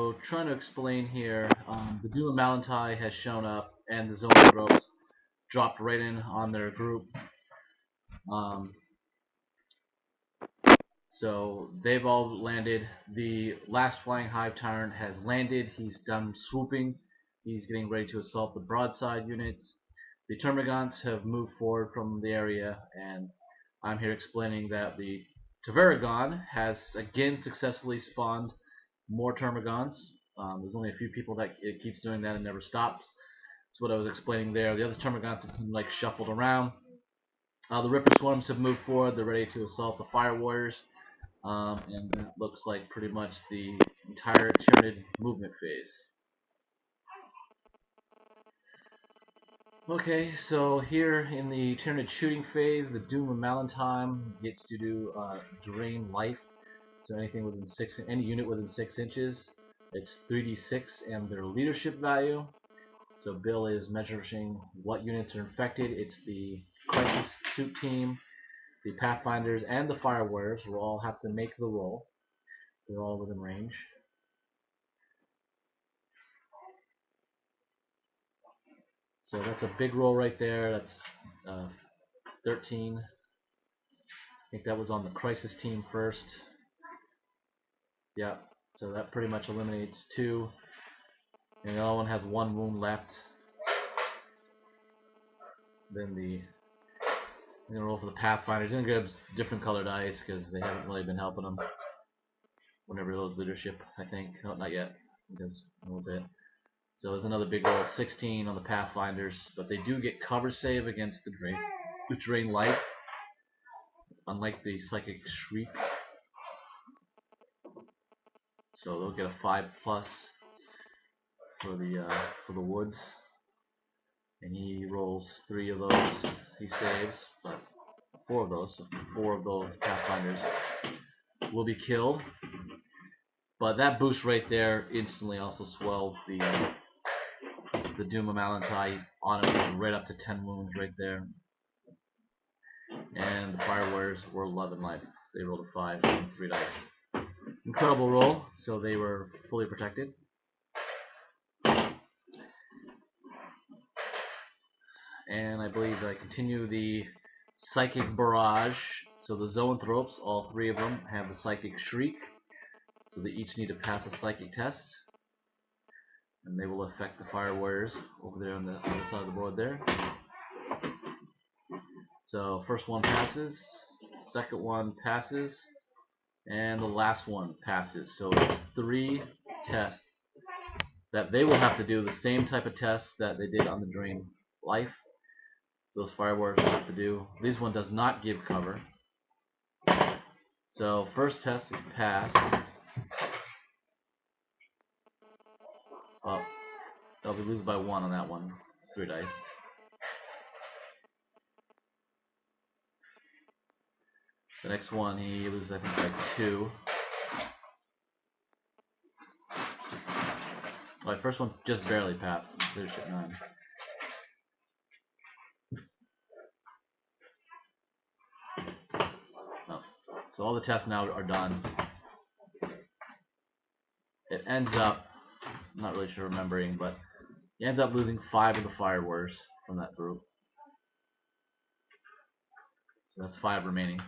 So, trying to explain here, the Doom of Malantai has shown up, and the Zoanthropes dropped right in on their group. So they've all landed. The last flying hive tyrant has landed. He's done swooping. He's getting ready to assault the broadside units. The Termagants have moved forward from the area, and I'm here explaining that the Taveragon has again successfully spawned more Termagants. There's only a few people that it keeps doing that and never stops. That's what I was explaining there. The other Termagants have been like shuffled around. The Ripper Swarms have moved forward. They're ready to assault the Fire Warriors. And that looks like pretty much the entire Tyranid movement phase. Okay, so here in the Tyranid shooting phase, the Doom of Malantai gets to do drain life. So anything within any unit within 6 inches, it's 3d6 and their leadership value. So Bill is measuring what units are infected. It's the Crisis Suit team, the Pathfinders, and the Fire Warriors will all have to make the roll. They're all within range. So that's a big roll right there. That's 13. I think that was on the Crisis team first. Yep. So that pretty much eliminates 2. And the other one has 1 wound left. Then I'm gonna roll for the Pathfinders. I'm gonna grab different colored dice because they haven't really been helping them. Whenever those leadership, I think. Oh, not yet. Because a little bit. So there's another big roll, 16 on the Pathfinders, but they do get cover save against the drain life, unlike the Psychic Shriek. So they'll get a 5+ for the woods, and he rolls 3 of those. He saves, but 4 of those. So 4 of those Pathfinders will be killed. But that boost right there instantly also swells the Doom of Malantai. He's on it right up to 10 wounds right there. And the Fire Warriors were 11 life. They rolled a 5 and 3 dice. Incredible roll, so they were fully protected. And I believe I continue the Psychic Barrage. So the Zoanthropes, all 3 of them, have the Psychic Shriek. So they each need to pass a Psychic test. And they will affect the Fire Warriors over there on the other side of the board there. So first one passes, second one passes, and the last one passes. So it's 3 tests that they will have to do, the same type of tests that they did on the Drain Life. Those Fire Warriors will have to do. This one does not give cover. So first test is passed. Oh, they'll be lose by 1 on that one. It's 3 dice. The next one he loses, I think, by 2. Oh, the first one just barely passed. Leadership 9. Oh. So all the tests now are done. It ends up, I'm not really sure remembering, but he ends up losing 5 of the Fire Warriors from that group. So that's 5 remaining.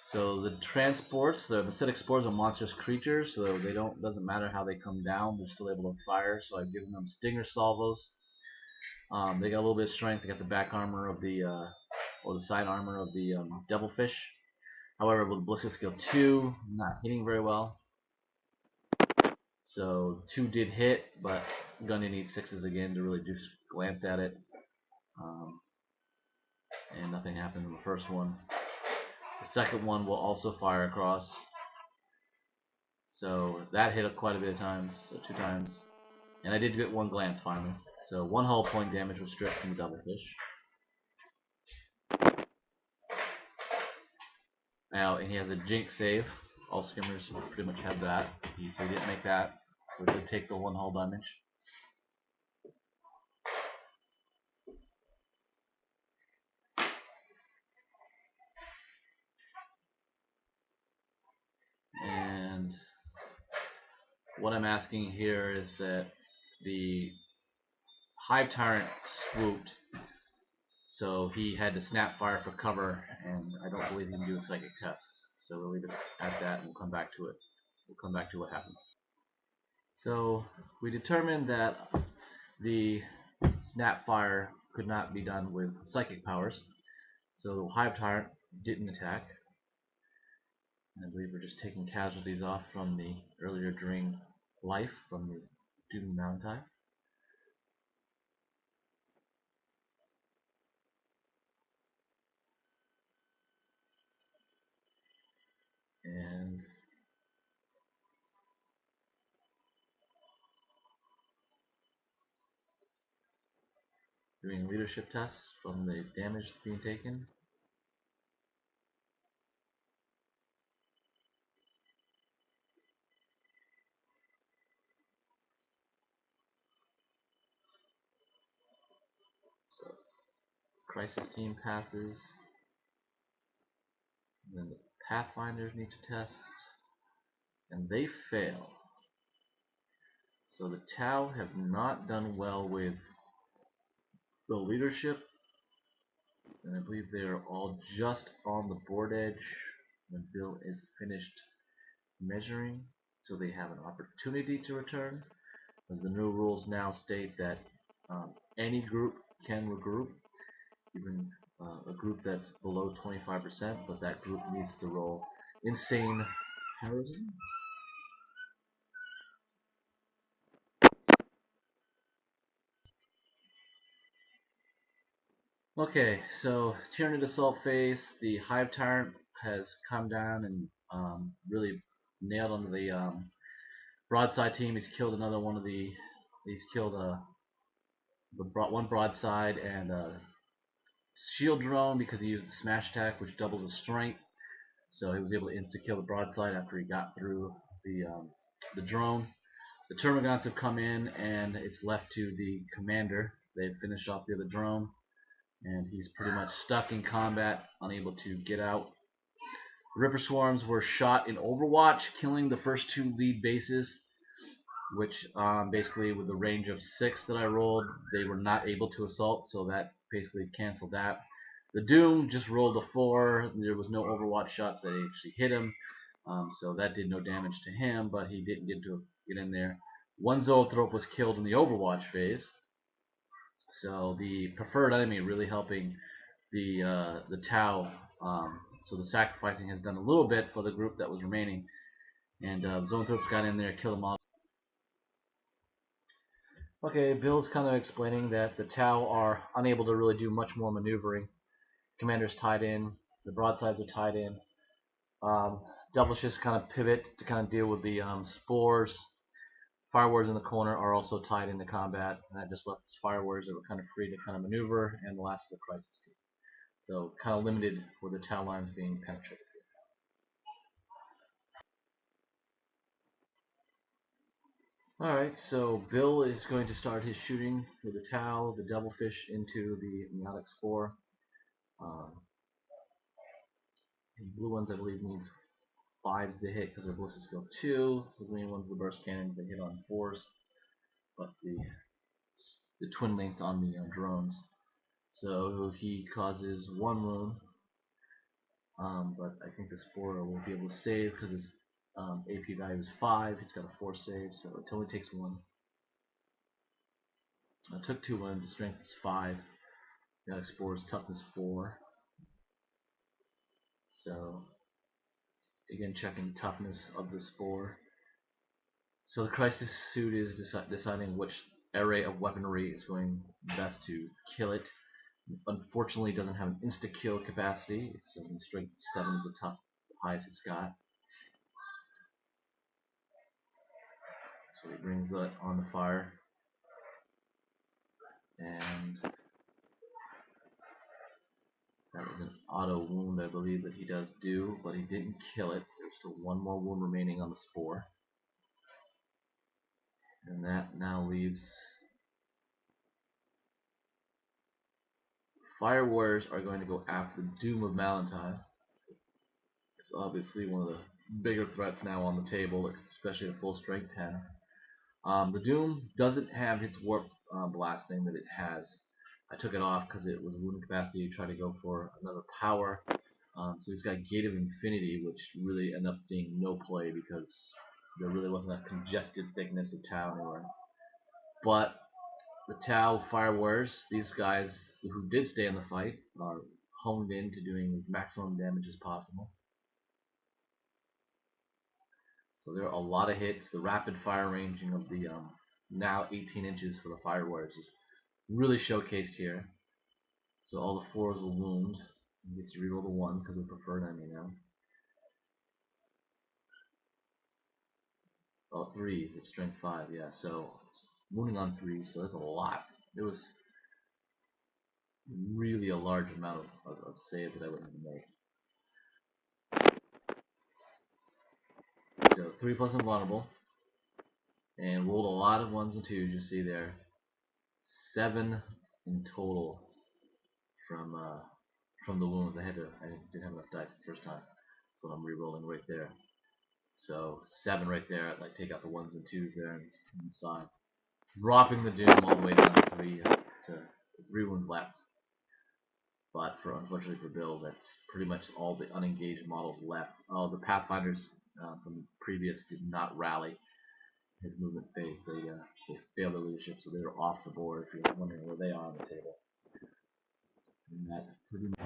So the transports, the acidic spores are monstrous creatures, so they doesn't matter how they come down, they're still able to fire. So I've given them stinger salvos. They got a little bit of strength. They got the back armor of the or the side armor of the devilfish. However, with ballistic skill 2, not hitting very well. So 2 did hit, but Gundy needs 6s again to really just glance at it. And nothing happened in the first one. The second one will also fire across. So that hit quite a bit of times, so 2 times. And I did get 1 glance finally. So 1 hull point damage was stripped from the devilfish. Now, and he has a Jinx save. All skimmers pretty much have that. So he didn't make that. So he did take the 1 hull damage. what I'm asking here is that the Hive Tyrant swooped, so he had to snap fire for cover, and I don't believe he can do a psychic test. So we'll leave it at that, and we'll come back to it. We'll come back to what happened. So we determined that the snap fire could not be done with psychic powers, so Hive Tyrant didn't attack. And I believe we're just taking casualties off from the earlier during life from the Doom Mountai. And doing leadership tests from the damage being taken. So Crisis team passes. And then the Pathfinders need to test. And they fail. So the Tau have not done well with the leadership. And I believe they are all just on the board edge when Bill is finished measuring. So they have an opportunity to return. As the new rules now state that any group can regroup, even a group that's below 25%, but that group needs to roll insane heroism. Okay, so Tyranid Assault phase, the Hive Tyrant has come down and really nailed onto the broadside team. He's killed another one of the. He's killed one broadside and a shield drone because he used the smash attack, which doubles his strength. So he was able to insta kill the broadside after he got through the drone. The Termagants have come in and it's left to the commander. They've finished off the other drone and he's pretty much stuck in combat, unable to get out. The Ripper Swarms were shot in Overwatch, killing the first two lead bases, which basically with the range of 6 that I rolled, they were not able to assault, so that basically canceled that. The Doom just rolled a 4. There was no Overwatch shots that actually hit him, so that did no damage to him, but he didn't get in there. One Zoanthrope was killed in the Overwatch phase, so the preferred enemy really helping the Tau. So the sacrificing has done a little bit for the group that was remaining, and Zoanthropes got in there, killed them all. Okay, Bill's kind of explaining that the Tau are unable to really do much more maneuvering. Commander's tied in, the broadsides are tied in. Devilish just kind of pivot to kind of deal with the spores. Fireworks in the corner are also tied into combat, and that just left us fireworks that were kind of free to kind of maneuver, and the last of the Crisis team. So kind of limited with the Tau lines being penetrated. Alright, so Bill is going to start his shooting with the Tau, the Devilfish into the Meotic Spore. The blue ones I believe needs 5s to hit because they're ballistic skill 2. The green ones, the burst cannons, they hit on 4s. But the twin linked on the drones. So he causes 1 wound. But I think the Spore will be able to save because his AP value is 5. He's got a 4 save, so it only takes 1. I took 2 wounds. His strength is 5. The Spore's toughness 4. So again, checking toughness of the Spore. So the Crisis suit is deciding which array of weaponry is going best to kill it. Unfortunately, it doesn't have an insta-kill capacity. It's strength 7 is the highest it's got. So he brings that on the fire. And that was an auto wound, I believe, that he does do, but he didn't kill it. There's still 1 more wound remaining on the Spore. And that now leaves Fire Warriors are going to go after the Doom of Malantai. It's obviously one of the bigger threats now on the table, especially a full strength 10. The Doom doesn't have its warp blast thing that it has. I took it off because it was wound capacity. Tried to go for another power. So he's got Gate of Infinity, which really ended up being no play because there really wasn't a congested thickness of Tau anywhere. But the Tau Fire Warriors, these guys who did stay in the fight, are honed in to doing as maximum damage as possible. So there are a lot of hits. The rapid fire ranging of the now 18 inches for the Fire Warriors is really showcased here. So all the 4s will wound. He gets to reroll the 1 because we prefer an enemy now. Oh, 3s, it's strength 5, yeah. So wounding on 3s, so that's a lot. It was really a large amount of saves that I would have to make. So 3 plus invulnerable, and rolled a lot of 1s and 2s. You see there, 7 in total from the wounds. I didn't have enough dice the first time, so I'm re-rolling right there. So 7 right there as I take out the 1s and 2s there on the side, dropping the Doom all the way down to 3 wounds left. But unfortunately for Bill, that's pretty much all the unengaged models left. Oh, the Pathfinders from previous did not rally his movement phase. They failed their leadership, so they were off the board. If you're wondering where they are on the table, and that pretty much.